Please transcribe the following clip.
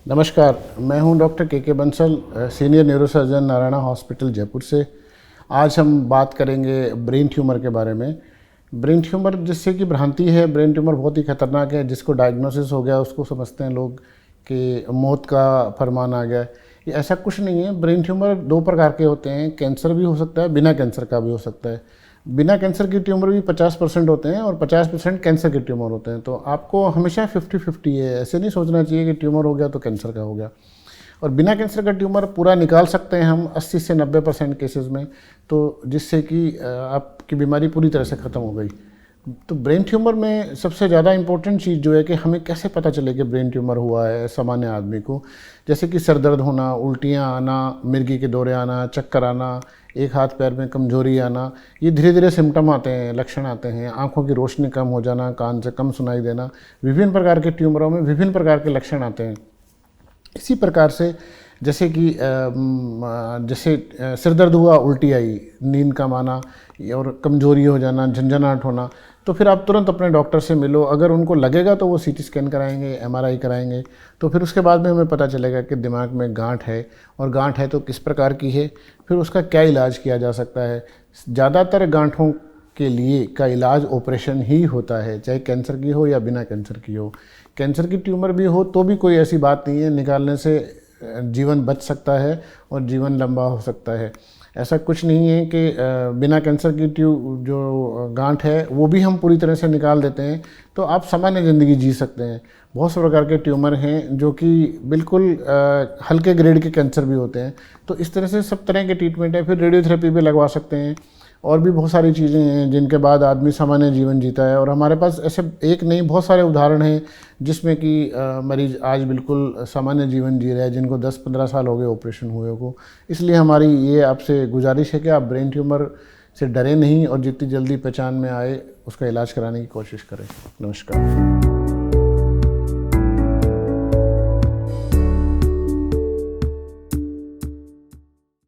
नमस्कार, मैं हूं डॉक्टर के Bansal, senior neurosurgeon Narayana hospital Jaipur से। आज हम बात करेंगे ब्रेन ट्यूमर के बारे में। ब्रेन ट्यूमर जिससे कि भ्रांति है, ब्रेन ट्यूमर बहुत ही खतरनाक है। जिसको डायग्नोसिस हो गया उसको समझते हैं लोग कि मौत का फरमान आ गया। ये ऐसा कुछ नहीं है। ब्रेन ट्यूमर दो प्रकार के होते हैं, कैंसर भी हो सकता है, बिना कैंसर का भी हो सकता है। बिना कैंसर की ट्यूमर भी 50% होते हैं और 50% कैंसर के ट्यूमर होते हैं। तो आपको हमेशा 50-50 है, ऐसे नहीं सोचना चाहिए कि ट्यूमर हो गया तो कैंसर का हो गया। और बिना कैंसर का ट्यूमर पूरा निकाल सकते हैं हम 80 से 90% केसेस में, तो जिससे कि आपकी बीमारी पूरी तरह से ख़त्म हो गई। तो ब्रेन ट्यूमर में सबसे ज़्यादा इंपॉर्टेंट चीज़ जो है कि हमें कैसे पता चले कि ब्रेन ट्यूमर हुआ है सामान्य आदमी को। जैसे कि सर दर्द होना, उल्टियाँ आना, मिर्गी के दौरे आना, चक्कर आना, एक हाथ पैर में कमजोरी आना, ये धीरे धीरे सिम्टम आते हैं, लक्षण आते हैं। आंखों की रोशनी कम हो जाना, कान से कम सुनाई देना, विभिन्न प्रकार के ट्यूमरों में विभिन्न प्रकार के लक्षण आते हैं। इसी प्रकार से जैसे कि सिर दर्द हुआ, उल्टी आई, नींद कम आना और कमजोरी हो जाना, झंझनाहट होना, तो फिर आप तुरंत अपने डॉक्टर से मिलो। अगर उनको लगेगा तो वो सीटी स्कैन कराएंगे, एमआरआई कराएंगे। तो फिर उसके बाद में हमें पता चलेगा कि दिमाग में गांठ है, और गांठ है तो किस प्रकार की है, फिर उसका क्या इलाज किया जा सकता है। ज़्यादातर गांठों के लिए का इलाज ऑपरेशन ही होता है, चाहे कैंसर की हो या बिना कैंसर की हो। कैंसर की ट्यूमर भी हो तो भी कोई ऐसी बात नहीं है, निकालने से जीवन बच सकता है और जीवन लंबा हो सकता है। ऐसा कुछ नहीं है कि बिना कैंसर की जो गांठ है वो भी हम पूरी तरह से निकाल देते हैं तो आप सामान्य ज़िंदगी जी सकते हैं। बहुत से प्रकार के ट्यूमर हैं जो कि बिल्कुल हल्के ग्रेड के कैंसर भी होते हैं। तो इस तरह से सब तरह के ट्रीटमेंट है। फिर रेडियोथेरेपी भी लगवा सकते हैं, और भी बहुत सारी चीज़ें हैं जिनके बाद आदमी सामान्य जीवन जीता है। और हमारे पास ऐसे एक नहीं, बहुत सारे उदाहरण हैं जिसमें कि मरीज आज बिल्कुल सामान्य जीवन जी रहे हैं, जिनको 10-15 साल हो गए ऑपरेशन हुए को। इसलिए हमारी ये आपसे गुजारिश है कि आप ब्रेन ट्यूमर से डरें नहीं और जितनी जल्दी पहचान में आए उसका इलाज कराने की कोशिश करें। नमस्कार।